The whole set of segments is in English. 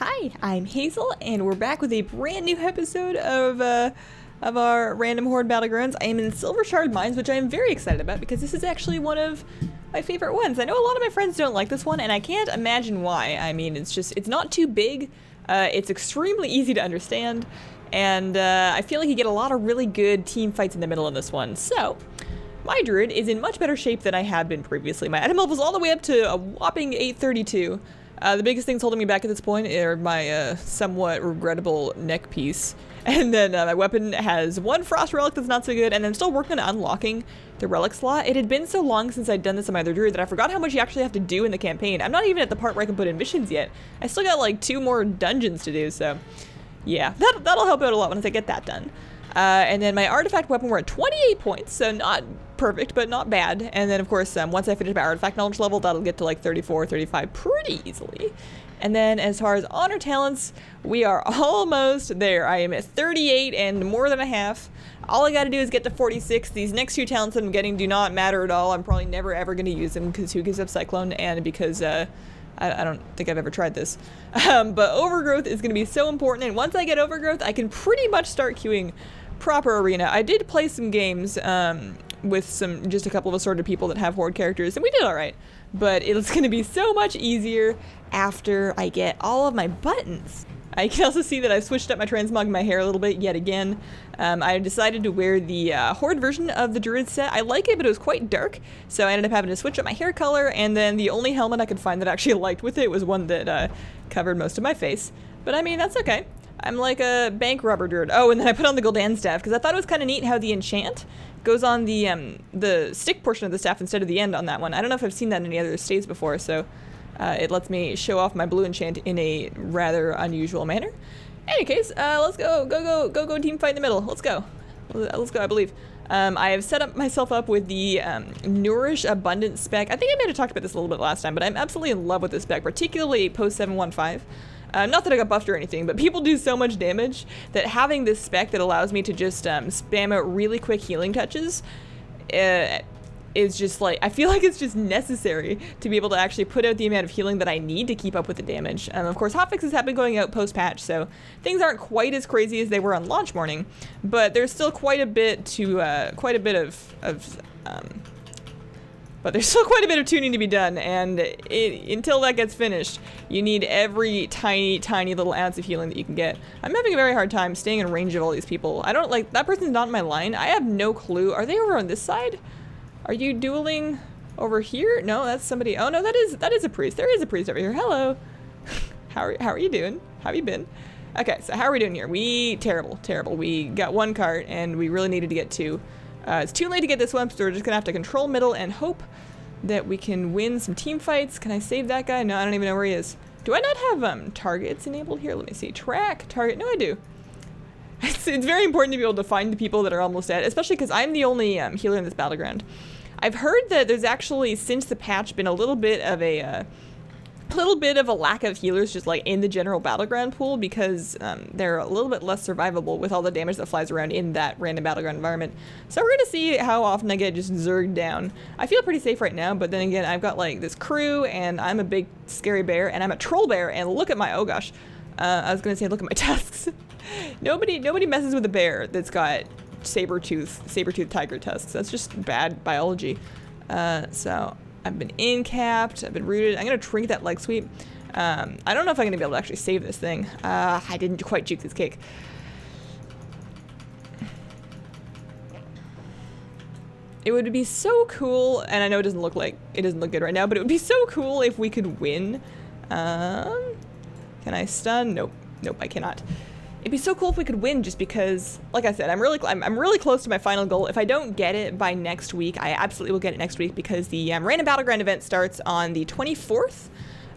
Hi, I'm Hazel, and we're back with a brand new episode of our random Horde Battlegrounds. I am in Silver Shard Mines, which I am very excited about because this is actually one of my favorite ones. I know a lot of my friends don't like this one, and I can't imagine why. I mean, it's not too big, it's extremely easy to understand, and I feel like you get a lot of really good team fights in the middle of this one. So, my Druid is in much better shape than I have been previously. My item level is all the way up to a whopping 832. The biggest things holding me back at this point are my somewhat regrettable neck piece. And then my weapon has one frost relic that's not so good, and I'm still working on unlocking the relic slot. It had been so long since I'd done this on my other Druid that I forgot how much you actually have to do in the campaign. I'm not even at the part where I can put in missions yet. I still got like 2 more dungeons to do, so yeah, that'll help out a lot once I get that done. And then my artifact weapon, we're at 28 points, so not perfect, but not bad. And then, of course, once I finish my artifact knowledge level, that'll get to like 34, 35 pretty easily. And then as far as honor talents, we are almost there. I am at 38 and more than a half. All I gotta do is get to 46. These next 2 talents that I'm getting do not matter at all. I'm probably never ever gonna use them because who gives up Cyclone, and because I don't think I've ever tried this. But Overgrowth is going to be so important, and once I get Overgrowth, I can pretty much start queuing proper arena. I did play some games with just a couple of assorted people that have Horde characters, and we did alright. But it's going to be so much easier after I get all of my buttons. I can also see that I've switched up my transmog in my hair a little bit yet again. I decided to wear the Horde version of the Druid set. I like it, but it was quite dark, so I ended up having to switch up my hair color, and then the only helmet I could find that I actually liked with it was one that covered most of my face. But I mean, that's okay. I'm like a bank robber Druid. Oh, and then I put on the Gul'dan staff, because I thought it was kind of neat how the enchant goes on the stick portion of the staff instead of the end on that one. I don't know if I've seen that in any other states before, so it lets me show off my blue enchant in a rather unusual manner. In any case, let's go team fight in the middle. Let's go, I believe. I have set up myself up with the Nourish Abundant spec. I think I may have talked about this a little bit last time, but I'm absolutely in love with this spec, particularly post 715. Not that I got buffed or anything, but people do so much damage that having this spec that allows me to just spam out really quick healing touches is just like, I feel like it's just necessary to be able to actually put out the amount of healing that I need to keep up with the damage. Of course, hotfixes have been going out post-patch, so things aren't quite as crazy as they were on launch morning, but there's still quite a bit of tuning to be done, and until that gets finished, you need every tiny little ounce of healing that you can get. I'm having a very hard time staying in range of all these people. I don't like, that person's not in my line. I have no clue. Are they over on this side? Are you dueling over here? No, that's somebody. Oh no, that is a priest. There is a priest over here. Hello. How are you doing? How have you been? Okay, so how are we doing here? Terrible. We got 1 cart, and we really needed to get 2. It's too late to get this one, so we're just gonna have to control middle and hope that we can win some team fights. Can I save that guy? No, I don't even know where he is. Do I not have targets enabled here? Let me see. Track, target. No, I do. It's very important to be able to find the people that are almost dead, especially because I'm the only healer in this battleground. I've heard that there's actually, since the patch, been a little bit of a lack of healers just like in the general battleground pool, because they're a little bit less survivable with all the damage that flies around in that random battleground environment. So we're gonna see how often I get just zerged down. I feel pretty safe right now, but then again, I've got like this crew, and I'm a big scary bear, and I'm a troll bear, and look at my, oh gosh, I was gonna say look at my tusks. Nobody messes with a bear that's got saber-tooth tiger tusks. That's just bad biology. So I've been in-capped, I've been rooted. I'm gonna trink that leg sweep. I don't know if I'm gonna be able to actually save this thing. I didn't quite juke this cake. It would be so cool, and I know it doesn't look good right now, but it would be so cool if we could win. Can I stun? Nope, I cannot. It'd be so cool if we could win, just because, like I said, I'm really close to my final goal. If I don't get it by next week, I absolutely will get it next week, because the random battleground event starts on the 24th,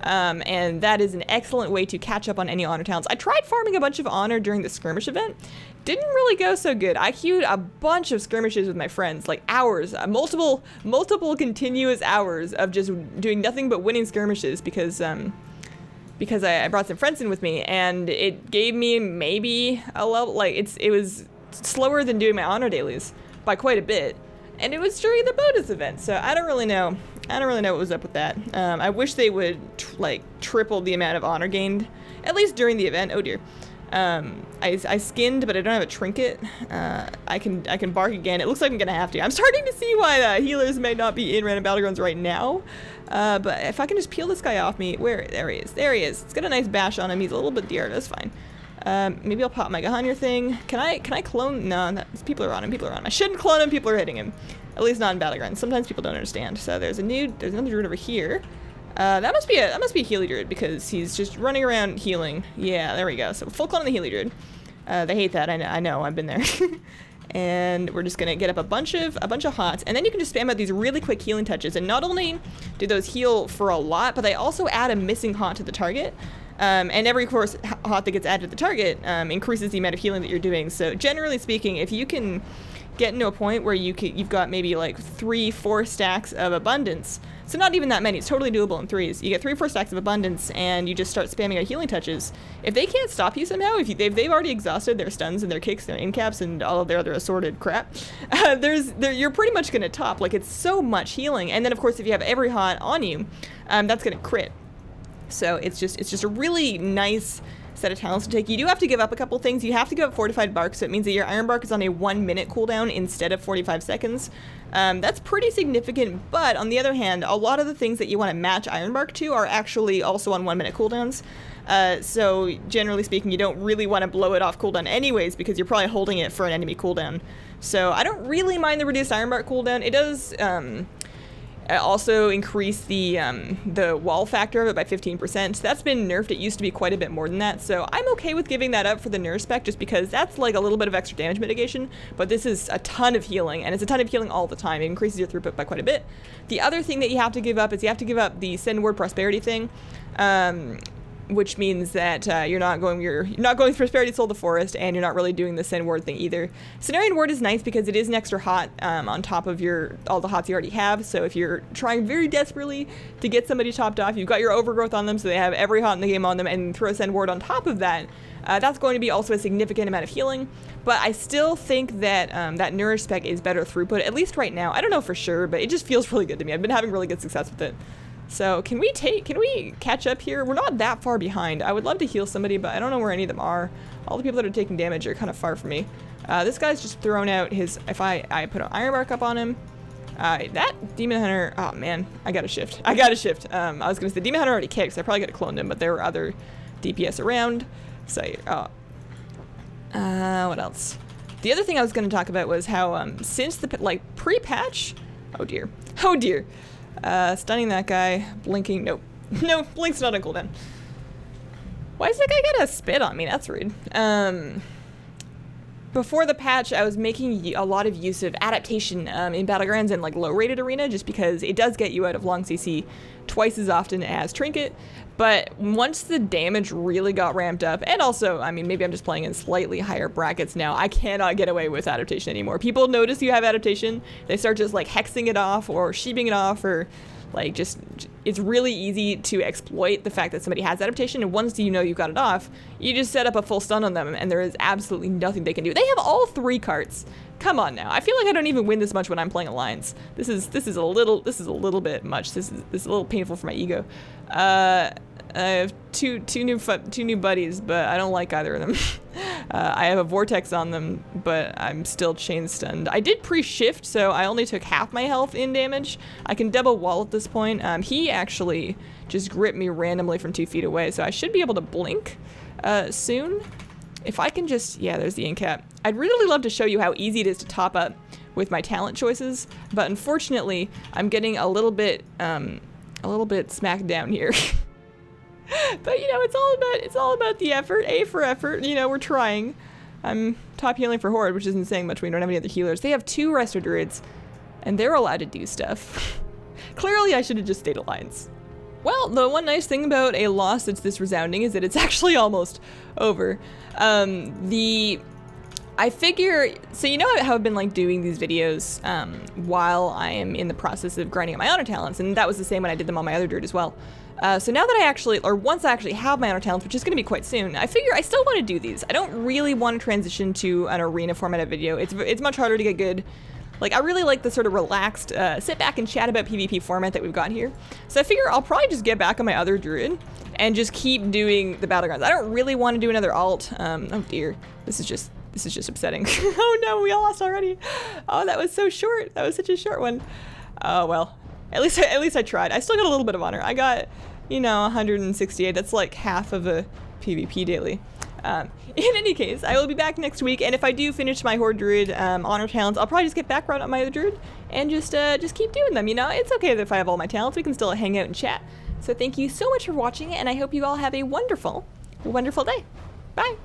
and that is an excellent way to catch up on any honor talents. I tried farming a bunch of honor during the skirmish event. Didn't really go so good. I queued a bunch of skirmishes with my friends, like hours, multiple continuous hours of just doing nothing but winning skirmishes, because I brought some friends in with me, and it gave me maybe a level, like it was slower than doing my honor dailies by quite a bit, and it was during the bonus event, so I don't really know I don't really know what was up with that. I wish they would like triple the amount of honor gained, at least during the event. Oh dear. I skinned, but I don't have a trinket. I can bark again. It looks like I'm gonna have to. I'm starting to see why healers may not be in random battlegrounds right now. But if I can just peel this guy off me, there he is. There he is. It's got a nice bash on him. He's a little bit dear. That's fine. Maybe I'll pop my Gahanir thing. Can I clone? No, people are on him. People are on him. I shouldn't clone him. People are hitting him. At least not in Battleground. Sometimes people don't understand. So there's another druid over here. That must be a Healy Druid because he's just running around healing. Yeah, there we go. So full clone on the Healy Druid. They hate that. I know. I've been there. And we're just gonna get up a bunch of hots, and then you can just spam out these really quick healing touches. And not only do those heal for a lot, but they also add a missing hot to the target. And every, of course, hot that gets added to the target increases the amount of healing that you're doing. So generally speaking, if you can get into a point where you've got maybe like 3-4 stacks of abundance, so not even that many, it's totally doable in 3s. You get 3-4 stacks of abundance and you just start spamming out healing touches. If they can't stop you somehow, if they've already exhausted their stuns and their kicks, their incaps, and all of their other assorted crap, you're pretty much gonna top. Like, it's so much healing. And then of course if you have every hot on you, that's gonna crit. So it's just a really nice set of talents to take. You do have to give up a couple things. You have to give up Fortified Bark, so it means that your Iron Bark is on a 1-minute cooldown instead of 45 seconds. That's pretty significant, but on the other hand, a lot of the things that you want to match Iron Bark to are actually also on 1-minute cooldowns. So generally speaking, you don't really want to blow it off cooldown anyways, because you're probably holding it for an enemy cooldown. So I don't really mind the reduced Iron Bark cooldown. It does also increase the wall factor of it by 15%. That's been nerfed. It used to be quite a bit more than that, so I'm okay with giving that up for the nerf spec just because that's like a little bit of extra damage mitigation, but this is a ton of healing, and it's a ton of healing all the time. It increases your throughput by quite a bit. The other thing that you have to give up is you have to give up the Send Word Prosperity thing, which means that you're not going Prosperity Soul the Forest, and you're not really doing the Send Word thing either. Cenarian Word is nice because it is an extra hot on top of all the hots you already have, so if you're trying very desperately to get somebody topped off, you've got your Overgrowth on them, so they have every hot in the game on them, and throw a Send Word on top of that, that's going to be also a significant amount of healing. But I still think that that Nourish spec is better throughput, at least right now. I don't know for sure, but it just feels really good to me. I've been having really good success with it. So can we catch up here? We're not that far behind. I would love to heal somebody, but I don't know where any of them are. All the people that are taking damage are kind of far from me. This guy's just thrown out his, if I put an Iron Bark up on him, that Demon Hunter, oh man, I gotta shift. I was gonna say, Demon Hunter already kicked, so I probably could have cloned him, but there were other DPS around. So, what else? The other thing I was gonna talk about was how, since the, pre-patch, oh dear, stunning that guy, blinking, nope. No, blink's not on cooldown. Why does that guy get a spit on me? That's rude. Before the patch, I was making a lot of use of adaptation in Battlegrounds and like low-rated arena, just because it does get you out of long CC twice as often as Trinket. But once the damage really got ramped up, and also, I mean, maybe I'm just playing in slightly higher brackets now, I cannot get away with adaptation anymore. People notice you have adaptation, they start just like hexing it off or sheeping it off, or like just, it's really easy to exploit the fact that somebody has adaptation, and once you know you've got it off, you just set up a full stun on them and there is absolutely nothing they can do. They have all 3 carts. Come on now. I feel like I don't even win this much when I'm playing Alliance. This is a little bit much. This is a little painful for my ego. I have two new buddies, but I don't like either of them. I have a vortex on them, but I'm still chain stunned. I did pre-shift, so I only took half my health in damage. I can double wall at this point. He actually just gripped me randomly from 2 feet away, so I should be able to blink soon. If I can just, yeah, there's the incap. I'd really love to show you how easy it is to top up with my talent choices, but unfortunately, I'm getting a little bit smacked down here. But you know, it's all about the effort. A for effort. You know, we're trying. I'm top healing for Horde, which isn't saying much. We don't have any other healers. They have 2 Resto Druids, and they're allowed to do stuff. Clearly, I should have just stayed Alliance. Well, the one nice thing about a loss that's this resounding is that it's actually almost over. I figure, so you know how I've been like doing these videos while I am in the process of grinding out my honor talents, and that was the same when I did them on my other druid as well. So now that once I actually have my honor talents, which is going to be quite soon, I figure I still want to do these. I don't really want to transition to an arena format of video. It's much harder to get good Like, I really like the sort of relaxed, sit back and chat about PvP format that we've got here. So I figure I'll probably just get back on my other Druid and just keep doing the Battlegrounds. I don't really want to do another alt. Oh dear, this is just upsetting. Oh no, we lost already. Oh, that was so short. That was such a short one. Oh well, at least I tried. I still got a little bit of honor. I got, you know, 168. That's like half of a PvP daily. In any case, I will be back next week, and if I do finish my Horde Druid honor talents, I'll probably just get background on my other Druid and just keep doing them. You know, it's okay if I have all my talents. We can still hang out and chat. So thank you so much for watching, and I hope you all have a wonderful, wonderful day. Bye.